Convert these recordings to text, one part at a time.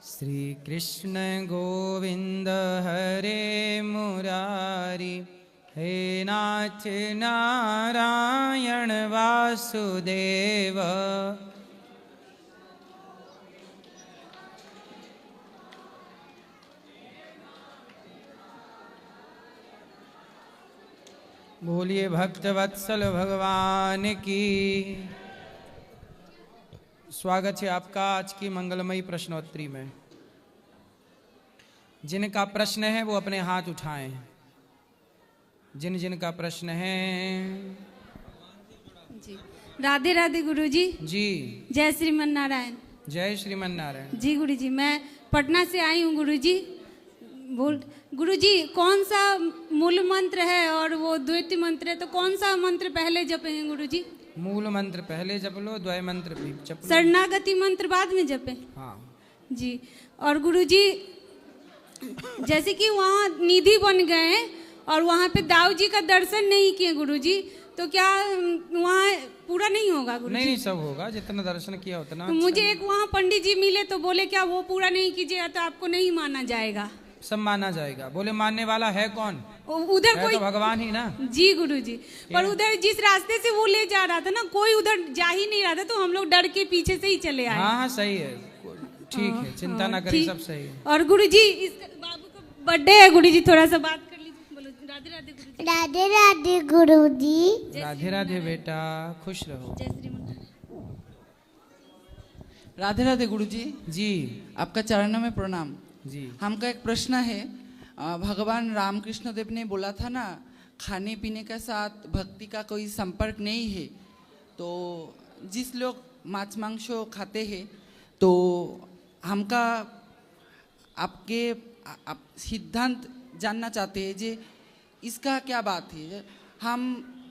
श्री कृष्ण गोविंद हरे मुरारी, हे नाथ नारायण वासुदेव। बोलिए भक्त वत्सल भगवान की। स्वागत है आपका आज की मंगलमयी प्रश्नोत्तरी में। जिनका प्रश्न है वो अपने हाथ उठाएं। जिनका प्रश्न है। जी राधे राधे गुरुजी। जी जय श्रीमन नारायण। जय श्रीमन नारायण। जी गुरुजी, मैं पटना से आई हूँ गुरुजी। गुरुजी, कौन सा मूल मंत्र है और वो द्वितीय मंत्र है, तो कौन सा मंत्र पहले जपें गुरुजी? मूल मंत्र पहले जप लो, द्वय मंत्र भी जप लो। शरणागति मंत्र बाद में जपें? हाँ जी। और गुरुजी, जैसे कि वहाँ निधि बन गए हैं और वहाँ पे दाऊ जी का दर्शन नहीं किए गुरुजी, तो क्या वहाँ पूरा नहीं होगा गुरुजी? नहीं, सब होगा, जितना दर्शन किया उतना। तो मुझे एक वहाँ पंडित जी मिले तो बोले क्या वो पूरा नहीं कीजिएगा तो आपको नहीं माना जाएगा? सब माना जाएगा। बोले मानने वाला है कौन? उधर है कोई तो भगवान ही ना। जी गुरुजी, पर उधर जिस रास्ते से वो ले जा रहा था ना, कोई उधर जा ही नहीं रहा था, तो हम लोग डर के पीछे से ही चले आए। हाँ सही है, ठीक है, चिंता ना करिए, सब सही है। और गुरुजी, इस बाबू का बर्थडे है गुरुजी, थोड़ा सा बात कर लीजिए। बोलो राधे राधे गुरुजी। राधे राधे गुरुजी। राधे राधे बेटा, खुश रहो। जय श्री मन। राधे राधे गुरुजी। जी आपका चरणों में प्रणाम। जी। हमका एक प्रश्न है। भगवान रामकृष्ण देव ने बोला था ना, खाने पीने के साथ भक्ति का कोई संपर्क नहीं है। तो जिस लोग मांस मांस खाते हैं, तो हमका आपके आप सिद्धांत जानना चाहते हैं जे इसका क्या बात है। हम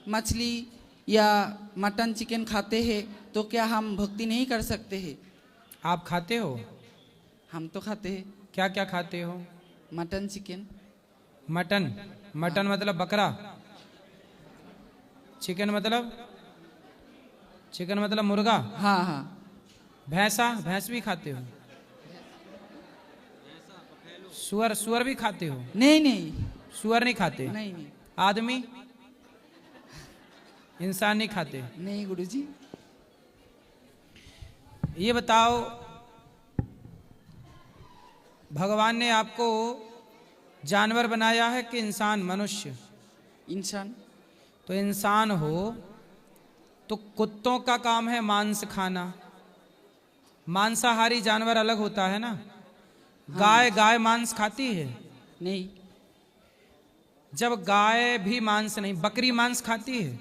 मछली या मटन चिकन खाते हैं तो क्या हम भक्ति नहीं कर सकते हैं? आप खाते हो? हम तो खाते हैं। क्या क्या खाते हो? Mutton chicken. मटन मतलब बकरा, चिकन मतलब मुर्गा। हाँ हाँ। भैंस भी खाते हो? सुअर भी खाते हो? नहीं सुअर नहीं खाते? नहीं आदमी इंसान नहीं खाते? नहीं गुरुजी। ये बताओ, भगवान ने आपको जानवर बनाया है कि इंसान, मनुष्य? इंसान। तो इंसान हो तो कुत्तों का काम है मांस खाना। मांसाहारी जानवर अलग होता है ना। गाय मांस खाती है? नहीं। जब गाय भी मांस नहीं, बकरी मांस खाती है?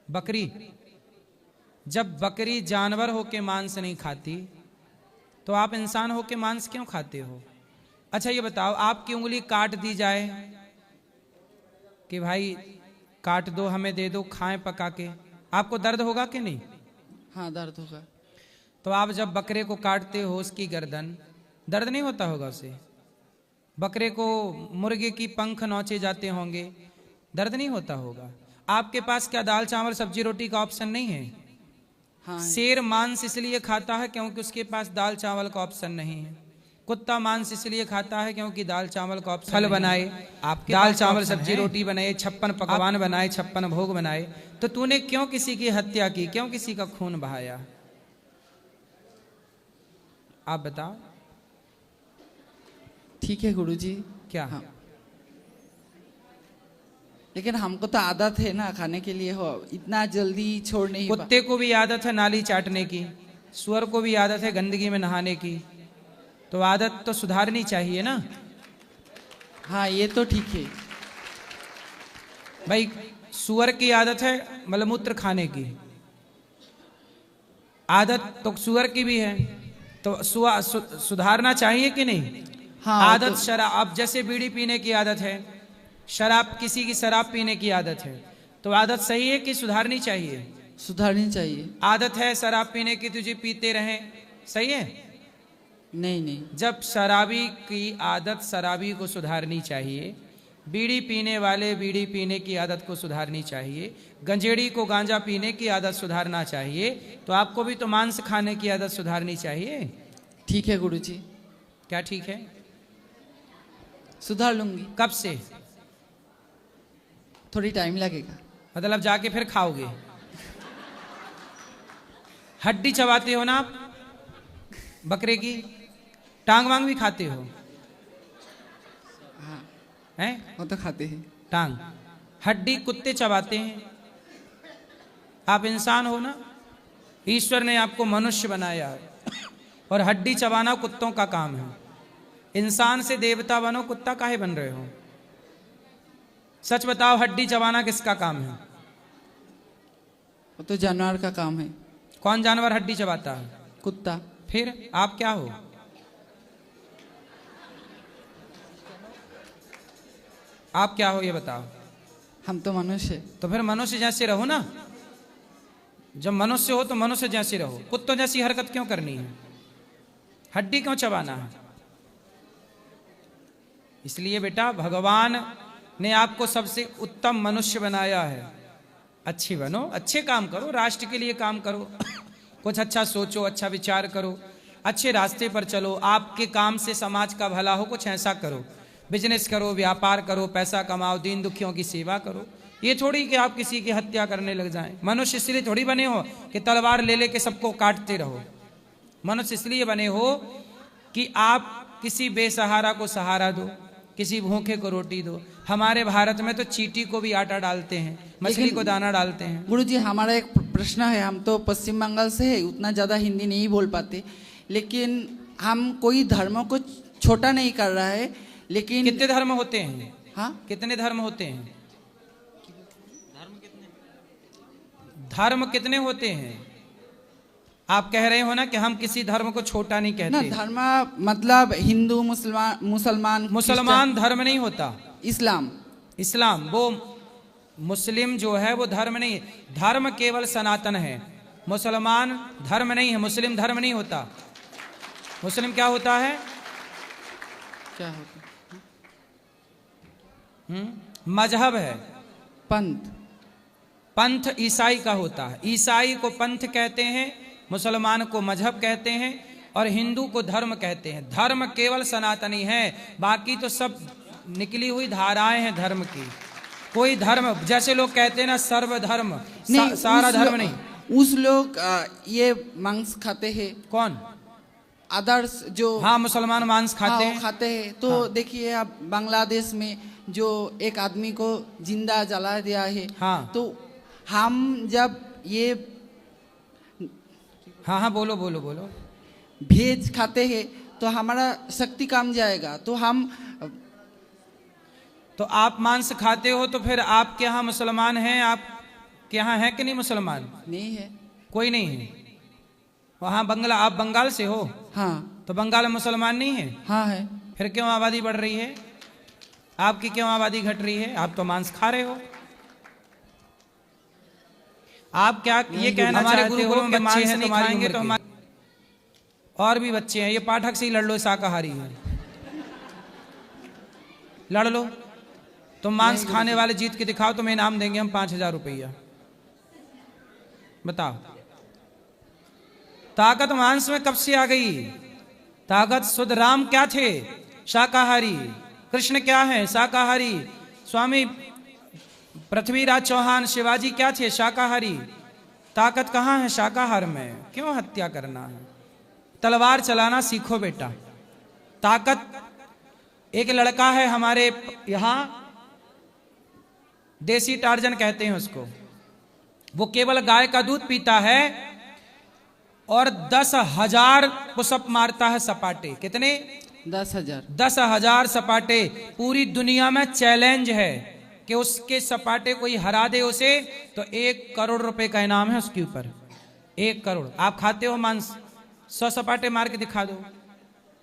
बकरी, जब बकरी जानवर होके मांस नहीं खाती, तो आप इंसान होके मांस क्यों खाते हो? अच्छा ये बताओ, आपकी उंगली काट दी जाए कि भाई काट दो, हमें दे दो, खाएं पका के, आपको दर्द होगा कि नहीं? हाँ दर्द होगा। तो आप जब बकरे को काटते हो, उसकी गर्दन, दर्द नहीं होता होगा उसे? बकरे को, मुर्गे की पंख नोचे जाते होंगे, दर्द नहीं होता होगा? आपके पास क्या दाल चावल सब्जी रोटी का ऑप्शन नहीं है? हाँ। शेर मांस इसलिए खाता है क्योंकि उसके पास दाल चावल का ऑप्शन नहीं है। कुत्ता मांस इसलिए खाता है क्योंकि दाल चावल का ऑप्शन। फल बनाए, आपके दाल चावल सब्जी रोटी बनाए, 56 पकवान बनाए, 56 भोग बनाए, तो तूने क्यों किसी की हत्या की, क्यों किसी का खून बहाया? आप बताओ। ठीक है गुरुजी। क्या? हाँ। लेकिन हमको तो आदत है ना खाने के लिए, हो इतना जल्दी छोड़ नहीं। कुत्ते को भी आदत है नाली चाटने की, सुअर को भी आदत है गंदगी में नहाने की, तो आदत तो सुधारनी चाहिए ना। हाँ ये तो ठीक है भाई, सुअर की आदत है मलमूत्र खाने की, आदत तो सुअर की भी है, तो सुधारना चाहिए कि नहीं? हाँ। आदत तो शराब, जैसे बीड़ी पीने की आदत है, शराब, किसी की शराब पीने की आदत है, तो आदत सही है कि सुधारनी चाहिए? सुधारनी चाहिए। आदत है शराब पीने की, तुझे पीते रहे, सही है? नहीं। जब शराबी की आदत शराबी को सुधारनी चाहिए, बीड़ी पीने वाले बीड़ी पीने की आदत को सुधारनी चाहिए, गंजेड़ी को गांजा पीने की आदत सुधारना चाहिए, तो आपको भी तो मांस खाने की आदत सुधारनी चाहिए। ठीक है गुरुजी, क्या ठीक है? सुधार लूंगी। कब से? थोड़ी टाइम लगेगा। मतलब जाके फिर खाओगे? हड्डी चबाते हो ना आप बकरे की? टांग वांग भी खाते हो? हाँ, हैं? वो तो खाते हैं। टांग, हड्डी कुत्ते चबाते हैं। आप इंसान हो ना, ईश्वर ने आपको मनुष्य बनाया है और हड्डी चबाना कुत्तों का काम है। इंसान से देवता बनो, कुत्ता काहे बन रहे हो? सच बताओ, हड्डी चबाना किसका काम है? वो तो जानवर का काम है। कौन जानवर हड्डी चबाता है? कुत्ता। फिर आप क्या हो? आप क्या हो ये बताओ? हम तो मनुष्य। तो फिर मनुष्य जैसे रहो ना। जब मनुष्य हो तो मनुष्य जैसे रहो। कुत्तों जैसी हरकत क्यों करनी है? हड्डी क्यों चबाना है? इसलिए बेटा, भगवान ने आपको सबसे उत्तम मनुष्य बनाया है। अच्छी बनो, अच्छे काम करो, राष्ट्र के लिए काम करो, कुछ अच्छा सोचो, अच्छा विचार करो, अच्छे रास्ते पर चलो, आपके काम से समाज का भला हो, कुछ ऐसा करो। बिजनेस करो, व्यापार करो, पैसा कमाओ, दीन दुखियों की सेवा करो। ये थोड़ी कि आप किसी की हत्या करने लग जाएं। मनुष्य इसलिए थोड़ी बने हो कि तलवार ले लेके सबको काटते रहो। मनुष्य इसलिए बने हो कि आप किसी बेसहारा को सहारा दो, किसी भूखे को रोटी दो। हमारे भारत में तो चींटी को भी आटा डालते हैं, मछली को दाना डालते हैं। गुरुजी, हमारा एक प्रश्न है। हम तो पश्चिम बंगाल से है, उतना ज़्यादा हिंदी नहीं बोल पाते, लेकिन हम कोई धर्म को छोटा नहीं कर रहा है, लेकिन कितने धर्म होते हैं? हाँ, कितने धर्म होते हैं? धर्म कितने होते हैं? आप कह रहे हो ना कि हम किसी धर्म को छोटा नहीं ना कहते। धर्म मतलब हिंदू, मुसलमान मुसलमान धर्म नहीं होता। इस्लाम। इस्लाम, वो मुस्लिम जो है वो धर्म नहीं है। धर्म केवल सनातन है, मुसलमान धर्म नहीं है। मुस्लिम धर्म नहीं होता। मुस्लिम क्या होता है? क्या होता? मजहब है। पंथ। पंथ ईसाई का होता है। ईसाई को पंथ कहते हैं, मुसलमान को मजहब कहते हैं और हिंदू को धर्म कहते हैं। धर्म केवल सनातनी है, बाकी तो सब निकली हुई धाराएं हैं धर्म की। कोई धर्म, जैसे लोग कहते हैं ना सर्वधर्म, सारा धर्म नहीं। उस लोग ये मांस खाते हैं। कौन? अदर्स जो, हाँ, मुसलमान मांस खाते हैं। खाते हैं। तो हाँ। देखिए, आप बांग्लादेश में जो एक आदमी को जिंदा जला दिया है। हाँ। तो हम जब ये हाँ हाँ, बोलो बोलो बोलो। भेज खाते हैं तो हमारा शक्ति कम जाएगा। तो हम, तो आप मांस खाते हो तो फिर आपके यहाँ मुसलमान हैं? आपके यहाँ है कि नहीं मुसलमान? नहीं है। कोई नहीं है वहाँ। बंगला, आप बंगाल से हो? हाँ। तो बंगाल में मुसलमान नहीं है? हाँ है। फिर क्यों आबादी बढ़ रही है? आपकी क्यों आबादी घट रही है? आप तो मांस खा रहे हो। आप क्या ये कहना चाहते हो कि मांस नहीं खाएंगे तो हमारे और भी बच्चे हैं? ये पाठक से ही लड़ लो, शाकाहारी है, लड़ लो। तुम मांस खाने वाले जीत के दिखाओ, तुम्हें इनाम देंगे हम 5,000 रुपया। बताओ, ताकत मांस में कब से आ गई? ताकत शुद्ध राम क्या थे? शाकाहारी। कृष्ण क्या है? शाकाहारी। स्वामी पृथ्वीराज चौहान, शिवाजी क्या थे? शाकाहारी। ताकत कहाँ है? शाकाहार में। क्यों हत्या करना है? तलवार चलाना सीखो बेटा। ताकत, एक लड़का है हमारे यहाँ, देसी टार्जन कहते हैं उसको। वो केवल गाय का दूध पीता है और 10,000 पुशअप मारता है सपाटे। कितने? 10,000। 10,000 सपाटे। पूरी दुनिया में चैलेंज है कि उसके सपाटे कोई हरा दे उसे तो 1 करोड़ रुपए का इनाम है उसके ऊपर। 1 करोड़। आप खाते हो मांस? 100 सपाटे मार के दिखा दो।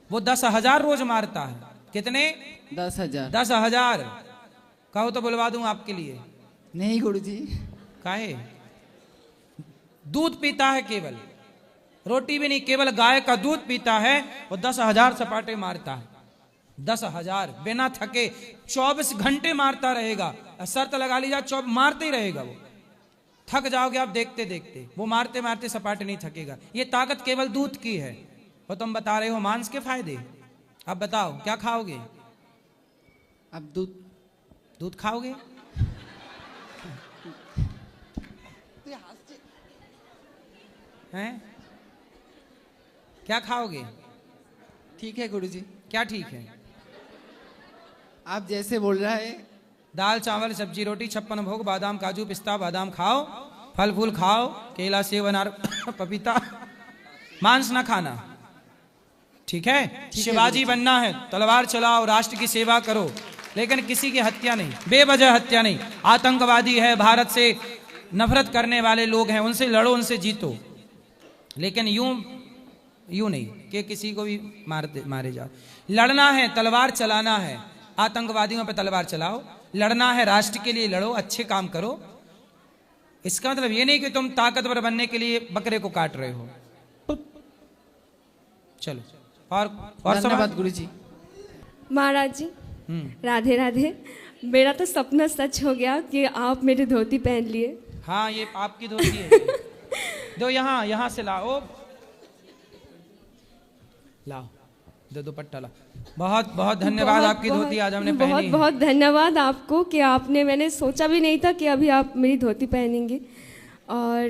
वो 10,000 रोज मारता है। कितने? 10,000। 10,000। कहो तो बुलवा दूं आपके लिए। नहीं गुरुजी। काहे? दूध पीता है केवल, रोटी भी नहीं, केवल गाय का दूध पीता है। वो 10,000 सपाटे मारता है। 10,000 बिना थके 24 घंटे मारता रहेगा। शर्त लगा लीजिए, मारते ही रहेगा। वो थक जाओगे आप देखते देखते। वो मारते मारते सपाटे नहीं थकेगा। ये ताकत केवल दूध की है। और तुम बता रहे हो मांस के फायदे। अब बताओ क्या खाओगे? अब दूध। दूध खाओगे? हैं? क्या खाओगे? ठीक है गुरुजी, क्या ठीक है? आप जैसे बोल रहा है। दाल चावल सब्जी रोटी 56 भोग बादाम काजू पिस्ता बादाम खाओ, फल फूल खाओ, केला सेब अनार पपीता, मांस ना खाना। ठीक है? शिवाजी बनना है, तलवार चलाओ, राष्ट्र की सेवा करो, लेकिन किसी की हत्या नहीं, बेवजह हत्या नहीं। आतंकवादी है, भारत से नफरत करने वाले लोग हैं, उनसे लड़ो, उनसे जीतो, लेकिन यूं नहीं कि किसी को भी मारे जाओ। लड़ना है, तलवार चलाना है, आतंकवादियों पे तलवार चलाओ, लड़ना है राष्ट्र के लिए लड़ो, अच्छे काम करो। इसका मतलब ये नहीं कि तुम ताकतवर बनने के लिए बकरे को काट रहे हो। चलो और धन्यवाद गुरुजी। महाराज जी राधे राधे। मेरा तो सपना सच हो गया कि आप मेरी धोती पहन लिए। हाँ ये आपकी धोती है। दो यहाँ से लाओ, लाओ दो दुपट्टा ला। बहुत बहुत धन्यवाद, आपकी धोती आज हमने पहनी बहुत है। बहुत धन्यवाद आपको कि आपने, मैंने सोचा भी नहीं था कि अभी आप मेरी धोती पहनेंगे। और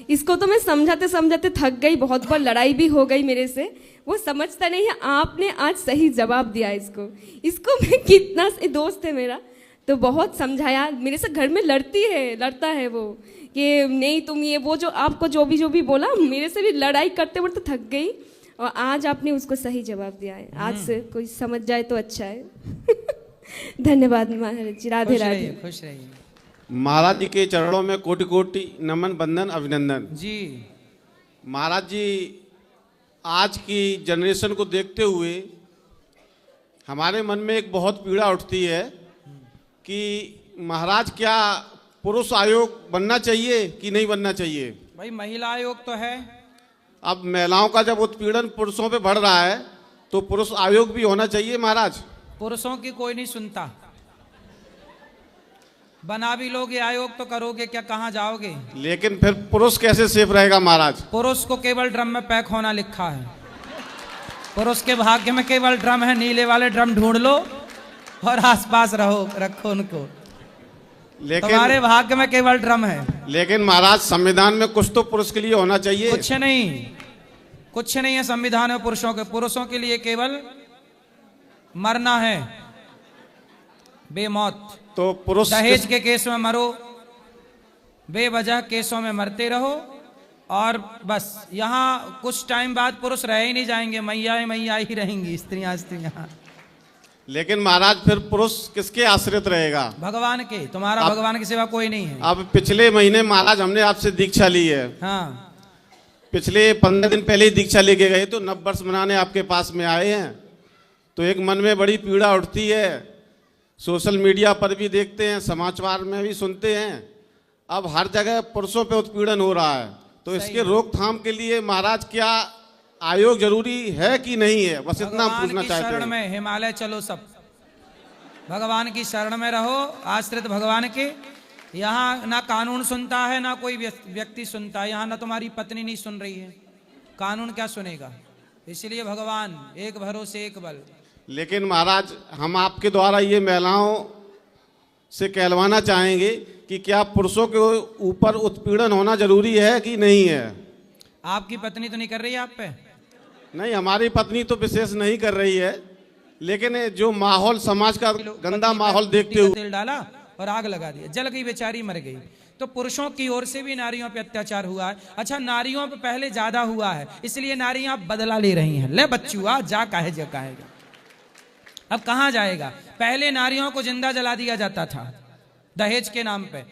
इसको तो मैं समझाते समझाते थक गई, बहुत बार लड़ाई भी हो गई मेरे से, वो समझता नहीं है। आपने आज सही जवाब दिया इसको मैं कितना दोस्त है मेरा, तो बहुत समझाया। मेरे से घर में लड़ता है वो कि नहीं तुम ये वो जो आपको जो भी बोला, मेरे से भी लड़ाई करते वक्त थक गई, और आज आपने उसको सही जवाब दिया है। आज से कोई समझ जाए तो अच्छा है। धन्यवाद महाराज जी, राधे राधे। खुश रहिए। महाराज जी के चरणों में कोटि कोटि नमन बंदन अभिनंदन जी। महाराज जी, आज की जनरेशन को देखते हुए हमारे मन में एक बहुत पीड़ा उठती है कि महाराज क्या पुरुष आयोग बनना चाहिए कि नहीं बनना चाहिए? भाई महिला आयोग तो है। अब महिलाओं का जब उत्पीड़न पुरुषों पे बढ़ रहा है तो पुरुष आयोग भी होना चाहिए महाराज। पुरुषों की कोई नहीं सुनता, बना भी लोगे आयोग तो करोगे क्या, कहाँ जाओगे? लेकिन फिर पुरुष कैसे सेफ रहेगा महाराज? पुरुष को केवल ड्रम में पैक होना लिखा है। पुरुष के भाग्य में केवल ड्रम है, नीले वाले ड्रम ढूंढ लो और आसपास रखो उनको। लेकिन तुम्हारे भाग्य में केवल ड्रम है। लेकिन महाराज संविधान में कुछ तो पुरुष के लिए होना चाहिए। कुछ नहीं है संविधान में पुरुषों के। पुरुषों के लिए केवल मरना है, बेमौत। तो पुरुष दहेज के केस में मरो, बेवजह केसों में मरते रहो, और बस यहाँ कुछ टाइम बाद पुरुष रह ही नहीं जाएंगे, मैया ही रहेंगी, स्त्रियां। लेकिन महाराज फिर पुरुष किसके आश्रित रहेगा? भगवान के। तुम्हारा भगवान की सिवा कोई नहीं है। अब पिछले महीने महाराज हमने आपसे दीक्षा ली है। हाँ, पिछले 15 दिन पहले ही दीक्षा लेके गए, तो नव वर्ष मनाने आपके पास में आए हैं, तो एक मन में बड़ी पीड़ा उठती है। सोशल मीडिया पर भी देखते हैं, समाचार में भी सुनते हैं, अब हर जगह पुरुषों पे उत्पीड़न हो रहा है। तो इसके रोकथाम के लिए महाराज क्या आयोग जरूरी है कि नहीं है? बस इतना हम पूछना चाहते हैं। शरण में हिमालय चलो, सब भगवान की शरण में रहो, आश्रित भगवान के। यहाँ ना कानून सुनता है, ना कोई व्यक्ति सुनता है। यहाँ ना तुम्हारी पत्नी नहीं सुन रही है, कानून क्या सुनेगा? इसलिए भगवान एक भरोसे एक बल। लेकिन महाराज हम आपके द्वारा ये महिलाओं से कहलवाना चाहेंगे कि क्या पुरुषों के ऊपर उत्पीड़न होना जरूरी है कि नहीं है? आपकी पत्नी तो नहीं कर रही है आप पे? नहीं, हमारी पत्नी तो विशेष नहीं कर रही है, लेकिन जो माहौल समाज का गंदा माहौल देखते हुए तेल डाला और आग लगा दिया, जल गई, बेचारी मर गई। तो पुरुषों की ओर से भी नारियों पे अत्याचार हुआ है। अच्छा, नारियों पे पहले ज्यादा हुआ है, इसलिए नारियां बदला ले रही हैं। ले बच्चुआ जा कहेगा, अब कहां जाएगा? पहले नारियों को जिंदा जला दिया जाता था दहेज के नाम पे,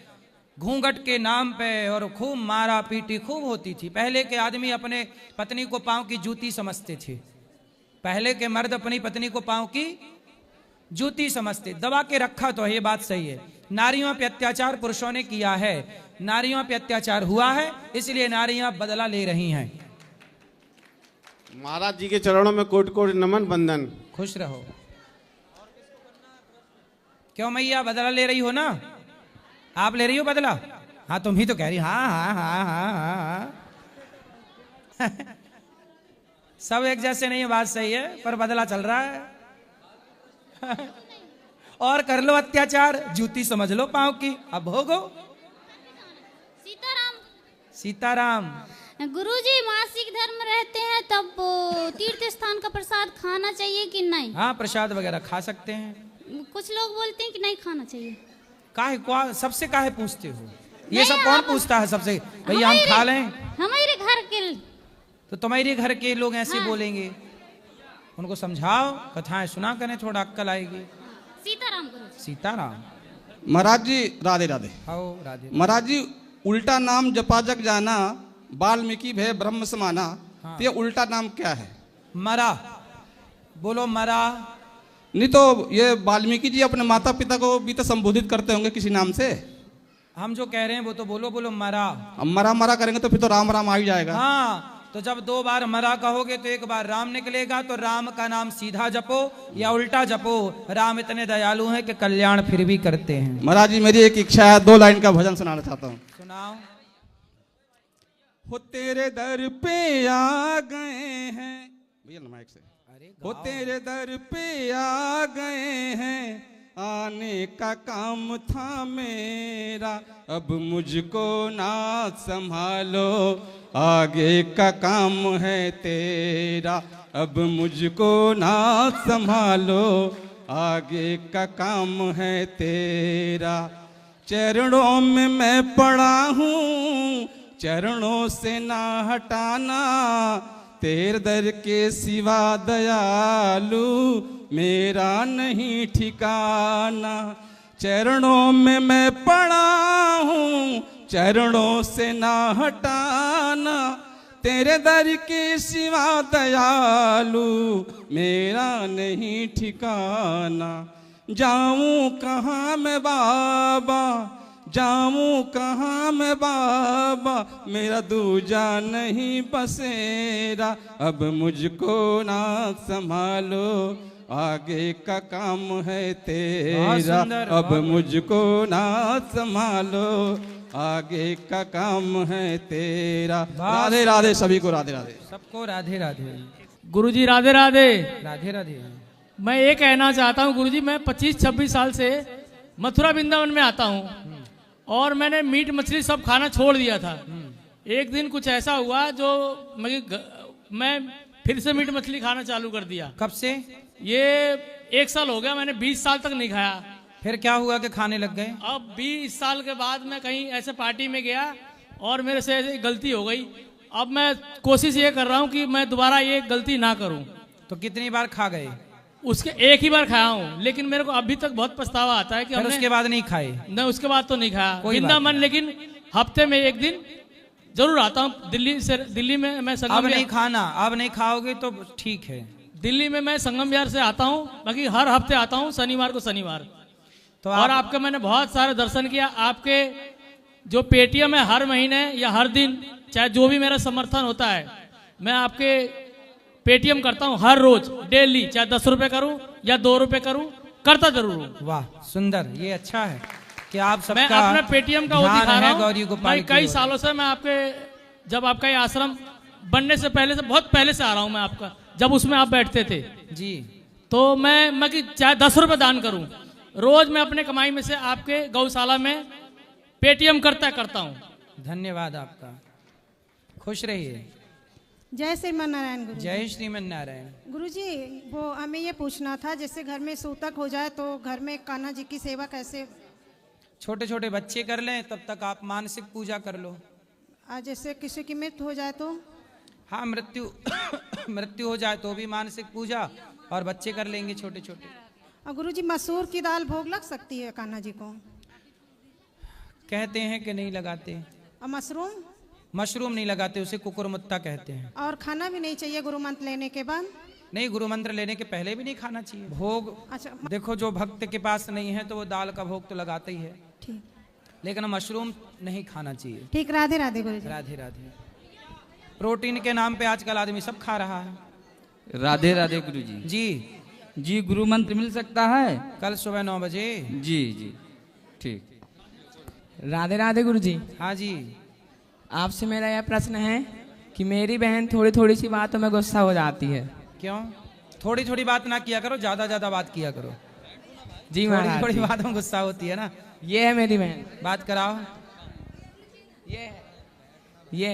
घूंघट के नाम पे, और खूब मारा पीटी खूब होती थी। पहले के आदमी अपने पत्नी को पांव की जूती समझते थे। पहले के मर्द अपनी पत्नी को पांव की जूती समझते, दबा के रखा तो है, ये बात सही है। नारियों पे अत्याचार पुरुषों ने किया है, नारियों पे अत्याचार हुआ है, इसलिए नारियां बदला ले रही हैं। महाराज जी के चरणों में कोटि कोटि नमन बंदन। खुश रहो। क्यों मैया, बदला ले रही हो ना? आप ले रही हो बदला? हाँ, तुम ही तो कह रही। हाँ हाँ हाँ हाँ हाँ। सब एक जैसे नहीं है, बात सही है, पर बदला चल रहा है। और कर लो अत्याचार, जूती समझ लो पांव की, अब भोगो। सीताराम। सीताराम। गुरुजी, मासिक धर्म रहते हैं तब तीर्थ स्थान का प्रसाद खाना चाहिए कि नहीं? हाँ, प्रसाद वगैरह खा सकते हैं। कुछ लोग बोलते हैं कि नहीं खाना चाहिए। सबसे काहे पूछते हो? ये सब कौन पूछता है सबसे? भैया हम खा लें? हमारे घर के तो तुम्हारे घर के लोग ऐसे बोलेंगे, उनको समझाओ, कथाएं सुना करें, थोड़ा अक्कल आएगी। सीताराम गुरुजी। सीताराम। महाराज जी राधे राधे। आओ राधे। महाराज जी, उल्टा नाम जपा जग जाना, वाल्मीकि भय ब्रह्म समाना। हाँ। तो ये उल्टा नाम क्या है? मरा। बोलो मरा। नहीं तो ये वाल्मीकि जी अपने माता पिता को भी तो संबोधित करते होंगे किसी नाम से। हम जो कह रहे हैं वो तो बोलो, बोलो मरा। अब मरा मरा करेंगे तो फिर तो राम राम आ ही जाएगा। हाँ, तो जब 2 बार मरा कहोगे तो 1 बार राम निकलेगा। तो राम का नाम सीधा जपो या उल्टा जपो। राम इतने दयालु हैं कि कल्याण फिर भी करते हैं। महाराज जी, मेरी एक इच्छा है, 2 लाइन का भजन सुनाना चाहता हूँ। सुनाओ। हो तेरे दर पे आ गए हैं, भैया माइक से। हो तेरे दर पे आ गए हैं, आने का काम था मेरा, अब मुझको ना संभालो, आगे का काम है तेरा, अब मुझको ना संभालो, आगे का काम है तेरा। चरणों में मैं पड़ा हूँ, चरणों से ना हटाना, तेरे दर के सिवा दयालु मेरा नहीं ठिकाना। चरणों में मैं पड़ा हूँ, चरणों से ना हटाना, तेरे दर के सिवा दयालु मेरा नहीं ठिकाना। जाऊँ कहाँ मैं बाबा, जाऊँ कहाँ मैं बाबा, मेरा दूजा नहीं बसेरा, अब मुझको ना संभालो, आगे का काम है तेरा, अब मुझको ना संभालो, आगे का काम है तेरा। राधे राधे सभी को, राधे राधे सबको राधे राधे। गुरुजी राधे राधे। राधे राधे। मैं ये कहना चाहता हूँ गुरुजी, मैं 25-26 साल से मथुरा वृंदावन में आता हूँ और मैंने मीट मछली सब खाना छोड़ दिया था। एक दिन कुछ ऐसा हुआ जो मैं फिर से मीट मछली खाना चालू कर दिया। कब से? ये 1 साल हो गया, मैंने 20 साल तक नहीं खाया। फिर क्या हुआ कि खाने लग गए? अब 20 साल के बाद मैं कहीं ऐसे पार्टी में गया और मेरे से ऐसे गलती हो गई। अब मैं कोशिश ये कर रहा हूँ कि मैं दोबारा ये गलती ना करूँ। तो कितनी बार खा गए? उसके 1 ही बार खाया हूँ, लेकिन मेरे को अभी तक बहुत पछतावा आता है कि फिर उसके बाद नहीं खाए? नहीं, उसके बाद तो नहीं खाया कोई वृंदावन, लेकिन हफ्ते में 1 दिन जरूर आता हूँ। दिल्ली में मैं अब नहीं खाना, अब नहीं खाओगे तो ठीक है। दिल्ली में मैं संगम विहार से आता हूँ, बाकी हर हफ्ते आता हूँ, शनिवार को शनिवार। तो और आपके मैंने बहुत सारे दर्शन किया। आपके जो पेटीएम है, हर महीने या हर दिन, चाहे जो भी मेरा समर्थन होता है, मैं आपके पेटीएम करता हूँ हर रोज डेली, चाहे 10 रुपए करूँ या 2 रुपए करूँ, करता जरूर हूँ। वाह सुंदर, ये अच्छा है कि आप सबका मैं अपने पेटीएम का वो ध्यान दिखा रहा है हूँ। गौरी गोपाल मैं की कई ओर। सालों से मैं आपके, जब आपका ये आश्रम बनने से पहले से, बहुत पहले से आ रहा हूँ मैं आपका, जब उसमें आप बैठते थे जी। तो मैं कि चाहे 10 रुपए दान करूँ, रोज मैं अपने कमाई में से आपके गौशाला में पेटीएम करता हूँ। धन्यवाद आपका, खुश रहिए। जय श्रीमन नारायण गुरु। जय श्रीमन नारायण। गुरुजी, वो हमें ये पूछना था, जैसे घर में सूतक हो जाए तो घर में कान्हा जी की सेवा कैसे? छोटे छोटे बच्चे कर लें, तब तक आप मानसिक पूजा कर लो। जैसे किसी की मृत्यु हो जाए तो? हाँ, मृत्यु हो जाए तो भी मानसिक पूजा, और बच्चे कर लेंगे छोटे छोटे। और गुरुजी, मसूर की दाल भोग लग सकती है कान्हा जी को? कहते हैं कि नहीं लगाते। और मशरूम? मशरूम नहीं लगाते, उसे कुकुरमुत्ता कहते हैं। और खाना भी नहीं चाहिए गुरु मंत्र लेने के बाद? नहीं, गुरु मंत्र लेने के पहले भी नहीं खाना चाहिए। भोग, अच्छा, देखो जो भक्त के पास नहीं है तो वो दाल का भोग तो लगाते ही है, ठीक, लेकिन मशरूम नहीं खाना चाहिए। ठीक। राधे राधे गुरुजी। राधे राधे। प्रोटीन के नाम पे आजकल आदमी सब खा रहा है। राधे राधे गुरुजी। जी जी, गुरु मंत्र मिल सकता है? कल सुबह 9 बजे। जी जी, ठीक। राधे राधे गुरुजी। हाँ जी। आपसे मेरा यह प्रश्न है कि मेरी बहन थोड़ी थोड़ी सी बातों में गुस्सा हो जाती है। क्यों? थोड़ी थोड़ी बात ना किया करो, ज्यादा ज्यादा बात किया करो। जी थोड़ी महाराज थोड़ी जी। बात में गुस्सा होती है ना। ये है मेरी बहन। बात कराओ, ये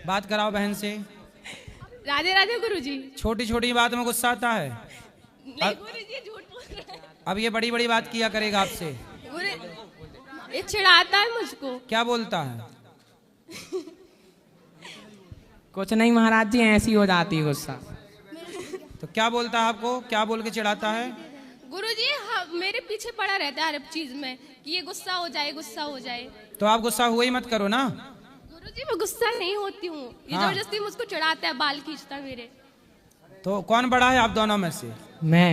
बात कराओ बहन से। राधे राधे गुरुजी। छोटी छोटी बात में गुस्सा आता है। नहीं गुरुजी, झूठ बोल रहे हैं। अब ये बड़ी बड़ी बात किया करेगा आपसे। ये चिढ़ाता है मुझको। क्या बोलता है? कुछ नहीं महाराज जी, ऐसी हो जाती है गुस्सा। तो क्या बोलता है आपको? क्या बोल के चिढ़ाता है? गुरुजी मेरे पीछे पड़ा रहता है हर चीज में कि ये गुस्सा हो जाए, गुस्सा हो जाए। तो आप गुस्सा हुआ ही मत करो ना। गुरुजी मैं गुस्सा नहीं होती हूँ, ये हाँ। जबरदस्ती मुझको चिढ़ाता है, बाल खींचता है मेरे। तो कौन बड़ा है आप दोनों में से? मैं।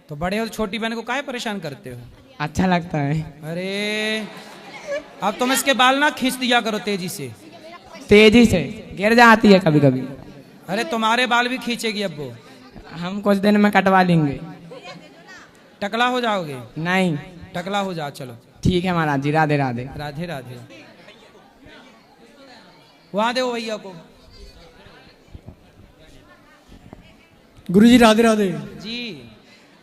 तो बड़े हो तो छोटी बहन को काहे परेशान करते हो? अच्छा लगता है। अरे अब तुम इसके बाल ना खींच दिया करो तेजी से। तेजी से गिर जाती है कभी कभी। अरे तुम्हारे बाल भी खींचेगी अब वो। हम कुछ दिन में कटवा लेंगे। टकला हो जाओगे? नहीं। टकला हो जाओ, चलो। ठीक है महाराज जी, राधे राधे। राधे राधे। वहां दे भैया को। गुरुजी राधे राधे जी।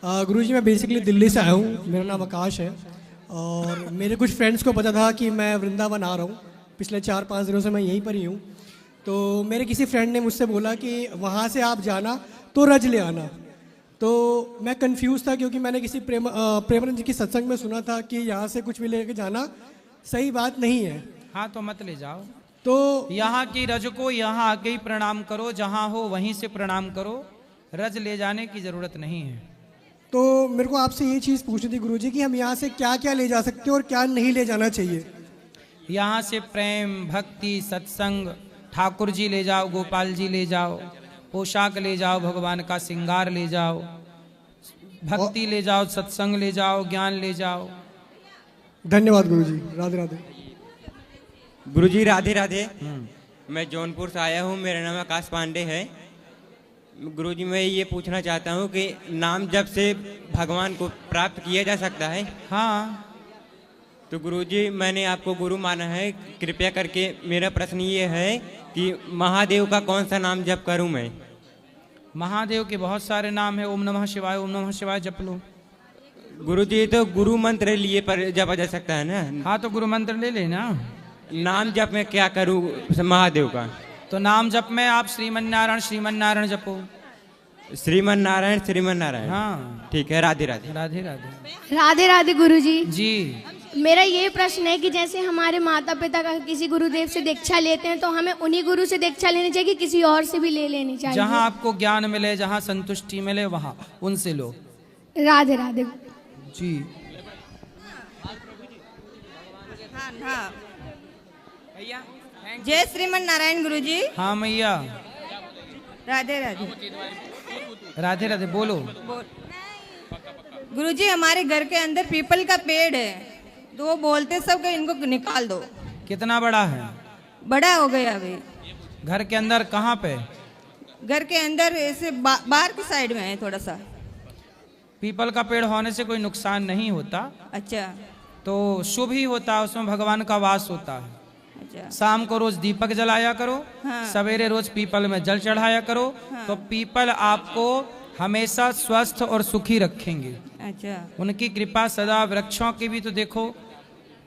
गुरुजी मैं बेसिकली दिल्ली से आया हूँ, मेरा नाम आकाश है और मेरे कुछ फ्रेंड्स को पता था कि मैं वृंदावन आ रहा हूँ। पिछले 4-5 दिनों से मैं यहीं पर ही हूँ। तो मेरे किसी फ्रेंड ने मुझसे बोला कि वहाँ से आप जाना तो रज ले आना। तो मैं कंफ्यूज था क्योंकि मैंने किसी प्रेमानंद जी की सत्संग में सुना था कि यहाँ से कुछ भी लेके जाना सही बात नहीं है। हाँ तो मत ले जाओ। तो यहाँ की रज को यहाँ आके ही प्रणाम करो, जहाँ हो वहीं से प्रणाम करो। रज ले जाने की जरूरत नहीं है। तो मेरे को आपसे ये चीज़ पूछनी थी गुरुजी कि हम यहाँ से क्या क्या ले जा सकते हैं और क्या नहीं ले जाना चाहिए। यहाँ से प्रेम, भक्ति, सत्संग, ठाकुर जी ले जाओ, गोपाल जी ले जाओ, पोशाक ले जाओ, भगवान का श्रृंगार ले जाओ, भक्ति ले जाओ, सत्संग ले जाओ, ज्ञान ले जाओ। धन्यवाद गुरुजी, राधे राधे। गुरुजी राधे राधे। मैं जौनपुर से आया हूँ, मेरा नाम आकाश पांडे है। गुरुजी मैं ये पूछना चाहता हूँ कि नाम जप से भगवान को प्राप्त किया जा सकता है? हाँ। तो गुरुजी मैंने आपको गुरु माना है, कृपया करके मेरा प्रश्न ये है कि महादेव का कौन सा नाम जप करूँ मैं? महादेव के बहुत सारे नाम है। ओम नमः शिवाय, ओम नमः शिवाय जप लो। गुरुजी तो गुरु मंत्र लिए पर जपा जा सकता है ना? हाँ तो गुरु मंत्र ले लेना। नाम जप में क्या करूँ महादेव का? तो नाम जप में आप श्रीमन नारायण श्रीमन नारायण जपो। श्रीमन नारायण श्रीमन नारायण। हाँ ठीक है, राधे राधे। राधे राधे। राधे राधे गुरुजी। जी। मेरा ये प्रश्न है कि जैसे हमारे माता पिता का किसी गुरुदेव से दीक्षा लेते हैं तो हमें उन्हीं गुरु से दीक्षा लेनी चाहिए कि किसी और से भी ले लेनी चाहिए? जहाँ आपको ज्ञान मिले, जहाँ संतुष्टि मिले, वहाँ उनसे लो। राधे राधे। जी। हाँ। जय श्रीमन नारायण गुरुजी। हाँ मैया। राधे राधे। राधे राधे बोलो। गुरुजी हमारे घर के अंदर पीपल का पेड़ है, तो वो बोलते सब कि इनको निकाल दो। कितना बड़ा है? बड़ा हो गया अभी। घर के अंदर कहाँ पे? घर के अंदर ऐसे बाहर की साइड में है थोड़ा सा। पीपल का पेड़ होने से कोई नुकसान नहीं होता। अच्छा। तो शुभ ही होता है, उसमें भगवान का वास होता है। अच्छा। शाम को रोज दीपक जलाया करो। हाँ। सवेरे रोज पीपल में जल चढ़ाया करो। हाँ। तो पीपल आपको हमेशा स्वस्थ और सुखी रखेंगे। अच्छा। उनकी कृपा सदा। वृक्षों की भी तो देखो,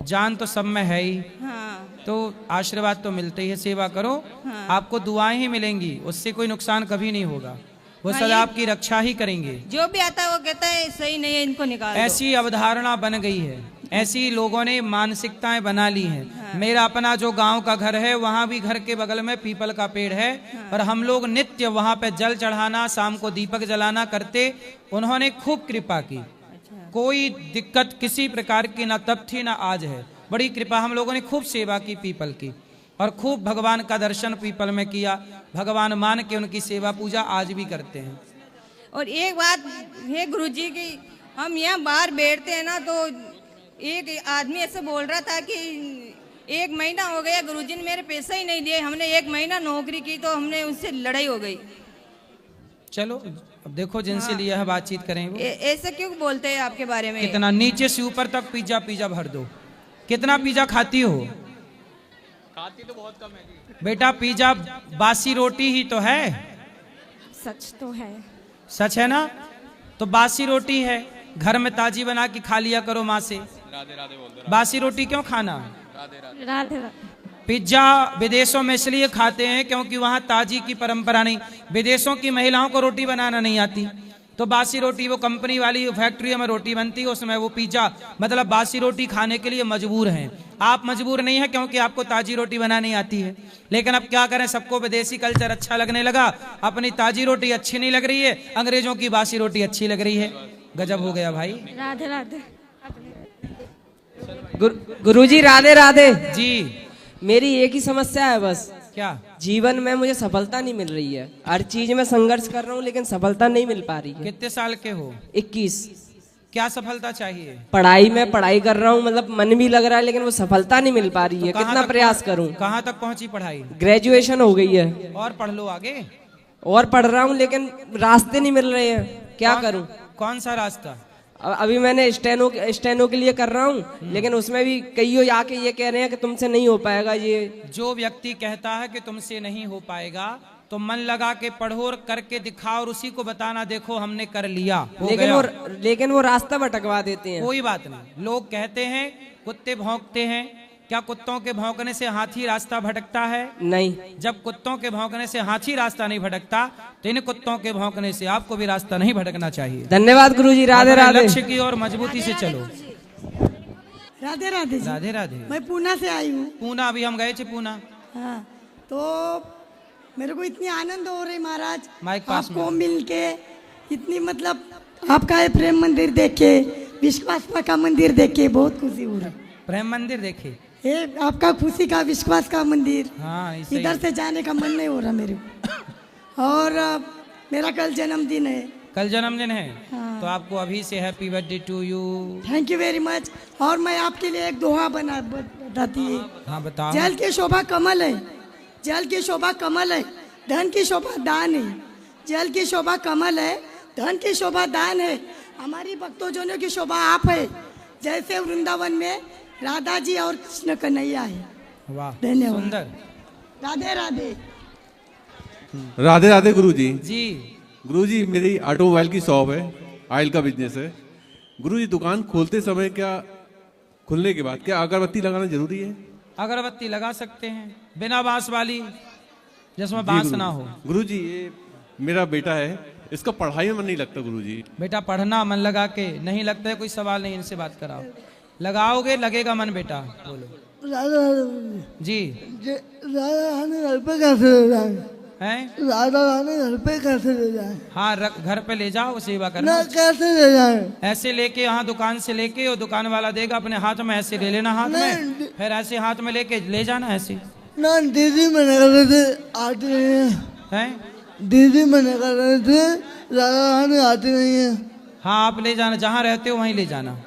जान तो सब में है ही। हाँ। तो आशीर्वाद तो मिलते ही है। सेवा करो। हाँ। आपको दुआएं ही मिलेंगी, उससे कोई नुकसान कभी नहीं होगा। वो हाँ, सदा ये- आपकी रक्षा ही करेंगे। जो भी आता है वो कहता है सही नहीं है, इनको निकाल दो। ऐसी अवधारणा बन गई है, ऐसी लोगों ने मानसिकताएं बना ली हैं। हाँ। मेरा अपना जो गांव का घर है, वहां भी घर के बगल में पीपल का पेड़ है। हाँ। और हम लोग नित्य वहां पे जल चढ़ाना, शाम को दीपक जलाना करते। उन्होंने खूब कृपा की। अच्छा। कोई दिक्कत किसी प्रकार की ना तब थी ना आज है। बड़ी कृपा, हम लोगों ने खूब सेवा की पीपल की और खूब भगवान का दर्शन पीपल में किया। भगवान मान के उनकी सेवा पूजा आज भी करते हैं। और एक बात है गुरुजी की, हम यहाँ बाहर बैठते हैं ना, तो एक आदमी ऐसे बोल रहा था कि 1 महीना हो गया गुरुजी ने मेरे पैसे ही नहीं दिए। हमने 1 महीना नौकरी की तो हमने उससे लड़ाई हो गई। चलो अब देखो, जिनसे लिया है बातचीत करें वो। ऐसे क्यों बोलते हैं आपके बारे में? कितना नीचे से ऊपर तक पिज्जा पिज्जा भर दो। कितना पिज्जा खाती हो? खाती तो बहुत कम है। बेटा पिज्जा बासी रोटी ही तो है, सच तो है। सच है ना? तो बासी रोटी है, घर में ताजी बना के खा लिया करो माँ से। राधे राधे बोल दो। बासी रोटी क्यों खाना? राधे राधे। राधे राधे। पिज्जा विदेशों में इसलिए खाते हैं क्योंकि वहां ताजी की परंपरा नहीं, विदेशों की महिलाओं को रोटी बनाना नहीं आती, तो बासी रोटी वो कंपनी वाली फैक्ट्री में रोटी बनती है, उसमें वो पिज्जा मतलब बासी रोटी खाने के लिए मजबूर हैं। आप मजबूर नहीं है क्योंकि आपको ताजी रोटी बनानी आती है। लेकिन अब क्या करें, सबको विदेशी कल्चर अच्छा लगने लगा, अपनी ताजी रोटी अच्छी नहीं लग रही है, अंग्रेजों की बासी रोटी अच्छी लग रही है। गजब हो गया भाई। राधे राधे। गुरुजी राधे राधे जी। मेरी एक ही समस्या है बस। क्या? जीवन में मुझे सफलता नहीं मिल रही है, हर चीज में संघर्ष कर रहा हूँ लेकिन सफलता नहीं मिल पा रही है। कितने साल के हो? 21। क्या सफलता चाहिए? पढ़ाई में पढ़ाई कर रहा हूँ, मतलब मन भी लग रहा है लेकिन वो सफलता नहीं मिल पा रही है। कितना प्रयास करूँ? कहाँ तक पहुँची पढ़ाई? ग्रेजुएशन हो गई है। और पढ़ लो आगे। और पढ़ रहा हूँ लेकिन रास्ते नहीं मिल रहे हैं, क्या करूँ? कौन सा रास्ता? अभी मैंने स्टेनो के लिए कर रहा हूँ लेकिन उसमें भी कई आके ये कह रहे हैं कि तुमसे नहीं हो पाएगा। ये जो व्यक्ति कहता है कि तुमसे नहीं हो पाएगा तो मन लगा के पढ़ो और करके दिखाओ और उसी को बताना, देखो हमने कर लिया, लेकिन वो रास्ता भटकवा देते हैं। कोई बात नहीं, लोग कहते हैं कुत्ते भौंकते हैं, क्या कुत्तों के भौंकने से हाथी रास्ता भटकता है? नहीं। जब कुत्तों के भौंकने से हाथी रास्ता नहीं भटकता तो इन कुत्तों के भौंकने से आपको भी रास्ता नहीं भटकना चाहिए। धन्यवाद गुरुजी। राधे राधे। लक्ष्य की ओर मजबूती से चलो। राधे राधे जी। राधे राधे। मैं पूना से आई हूँ। पूना, अभी हम गए थे पूना। हाँ, तो मेरे को इतनी आनंद हो रही महाराज माइक पास आपको मिल के, इतनी मतलब आपका ये प्रेम मंदिर देख के, विश्वास का मंदिर देख के बहुत खुशी हो रही। प्रेम मंदिर देखे? ये आपका खुशी का विश्वास का मंदिर। हाँ, इधर से जाने का मन नहीं हो रहा मेरे को। और मेरा कल जन्मदिन है। कल जन्मदिन है? हाँ। तो आपको अभी से happy birthday to you. Thank you very much. और मैं आपके लिए एक दोहा बताती है। हाँ बताओ। जल की शोभा कमल है, जल की शोभा कमल है, धन की शोभा दान है। जल की शोभा कमल है, धन की शोभा दान है। हमारी भक्तों की शोभा आप है, जैसे वृंदावन में राधा जी और कृष्ण कन्हैया है। वाह, धन्यवाद। सुंदर। राधे राधे। राधे राधे गुरुजी। जी। गुरुजी मेरी ऑटोमोबाइल की शॉप है, ऑयल का बिजनेस है। गुरुजी दुकान खोलते समय क्या, खुलने के बाद क्या अगरबत्ती लगाना जरूरी है? अगरबत्ती लगा सकते हैं, बिना बांस वाली, जिसमें बांस ना हो। गुरुजी ये मेरा बेटा है, इसका पढ़ाई में मन नहीं लगता गुरुजी। बेटा पढ़ना मन लगा के नहीं लगता है, कोई सवाल नहीं, इनसे बात कराओ। लगाओगे लगेगा मन बेटा। बोलो। जी। राधा घर पे कैसे ले जाए? हैं? राधा घर पे कैसे ले जाए? हाँ, घर पे ले जाओ, सेवा करना। कैसे ले जाए? ऐसे लेके, यहाँ दुकान से लेके, और दुकान वाला देगा अपने हाथ में, ऐसे ले लेना हाथ में, फिर ऐसे हाथ में लेके ले जाना ऐसे। ना दीदी मैंने कर रहे थे, आती नहीं है। दीदी मैंने कर रहे थे, राधा आती नहीं है। हाँ, आप ले जाना, जहाँ रहते हो वहीं ले जाना।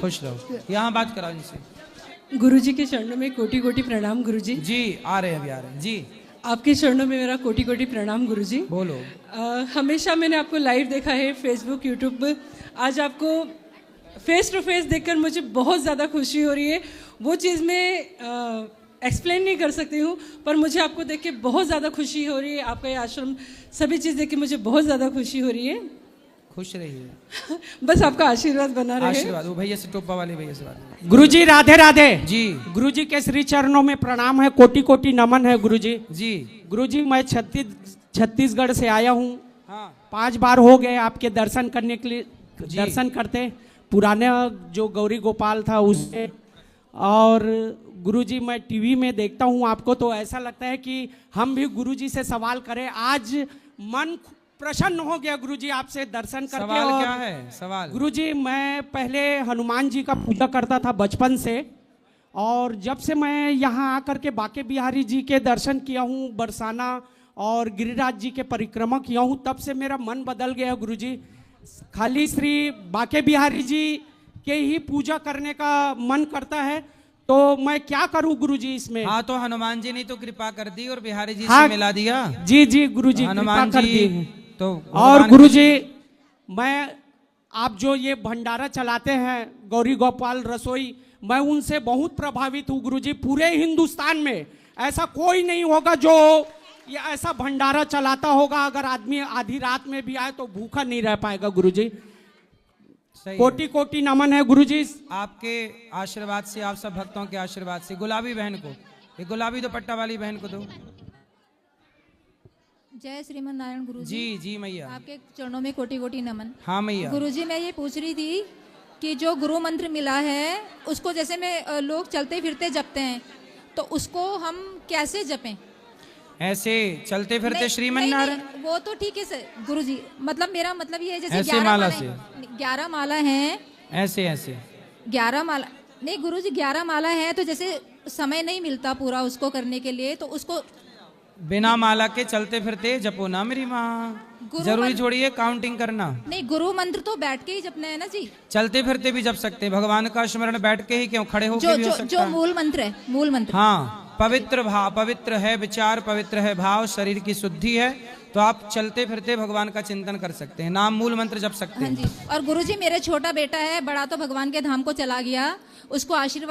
खुश रहो। यहाँ बात कराओ इनसे। गुरुजी के चरणों में कोटि कोटि प्रणाम गुरुजी। जी, आ रहे हैं, अभी आ रहे हैं। जी। आपके चरणों में मेरा कोटि कोटि प्रणाम गुरुजी। बोलो। हमेशा मैंने आपको लाइव देखा है, फेसबुक, यूट्यूब पर। आज आपको फेस टू फेस देखकर मुझे बहुत ज़्यादा खुशी हो रही है। वो चीज़ मैं एक्सप्लेन नहीं कर सकती हूँ, पर मुझे आपको देख के बहुत ज़्यादा खुशी हो रही है। आपका ये आश्रम, सभी चीज़ देख के मुझे बहुत ज़्यादा खुशी हो रही है। खुश रहिए। बस आपका आशीर्वाद बना रहे। आशीर्वाद। वो भैया से, टोपा वाले भैया से बात। गुरुजी राधे राधे। जी। गुरुजी के श्री चरणों में प्रणाम है, कोटि कोटि नमन है गुरुजी। जी। गुरुजी मैं छत्तीसगढ़ से आया हूँ। हाँ। 5 बार हो गए आपके दर्शन करने के लिए, दर्शन करते। पुराने जो गौरी गोपाल था उससे, और गुरुजी मैं टीवी में देखता हूँ आपको, तो ऐसा लगता है कि हम भी गुरुजी से सवाल करें। आज मन प्रसन्न हो गया गुरुजी आपसे दर्शन करके। सवाल क्या है? सवाल। गुरुजी मैं पहले हनुमान जी का पूजा करता था बचपन से, और जब से मैं यहाँ आकर के बाके बिहारी जी के दर्शन किया हूँ, बरसाना और गिरिराज जी के परिक्रमा किया हूँ, तब से मेरा मन बदल गया गुरुजी। खाली श्री बाके बिहारी जी के ही पूजा करने का मन करता है, तो मैं क्या करूं गुरुजी इसमें? हाँ, तो हनुमान जी ने तो कृपा कर दी और बिहारी जी हाँ, से मिला दिया। जी जी गुरुजी, हनुमान कृपा कर जी दी। तो। और गुरुजी मैं, आप जो ये भंडारा चलाते हैं गौरी गोपाल रसोई, मैं उनसे बहुत प्रभावित हूँ गुरुजी। पूरे हिंदुस्तान में ऐसा कोई नहीं होगा जो ये ऐसा भंडारा चलाता होगा। अगर आदमी आधी रात में भी आए तो भूखा नहीं रह पाएगा गुरुजी। कोटि कोटि नमन है गुरुजी। आपके आशीर्वाद से, आप सब भक्तों के आशीर्वाद से। गुलाबी बहन को, ये गुलाबी दुपट्टा वाली बहन को दो। जय श्रीमन नारायण गुरुजी। जी जी मैया, आपके चरणों में कोटि कोटि नमन। हाँ मैया। गुरुजी मैं ये पूछ रही थी कि जो गुरु मंत्र मिला है उसको जैसे में लोग चलते फिरते जपते हैं, तो उसको हम कैसे जपें? ऐसे चलते फिरते श्रीमन नारायण? वो तो ठीक है सर गुरुजी, मतलब मेरा मतलब ये है जैसे ऐसे माला से 11 माला है, ऐसे ऐसे 11 माला नहीं गुरुजी, 11 माला है तो जैसे समय नहीं मिलता पूरा उसको करने के लिए, तो उसको बिना माला के चलते फिरते जपो ना मेरी माँ। जरूरी छोड़िए काउंटिंग करना। नहीं, गुरु मंत्र तो बैठ के ही जपना है ना जी। चलते फिरते भी जप सकते हैं, भगवान का स्मरण बैठ के ही क्यों, खड़े होकर भी हो सकता जो मूल मंत्र है, मूल मंत्र। हाँ, पवित्र भाव, पवित्र है विचार, पवित्र है भाव, शरीर की शुद्धि है, तो आप चलते फिरते भगवान का चिंतन कर सकते हैं, नाम मूल मंत्र जप सकते हैं। हाँ जी। और गुरुजी मेरा छोटा बेटा है, बड़ा तो भगवान के धाम को चला गया, उसको आशीर्वाद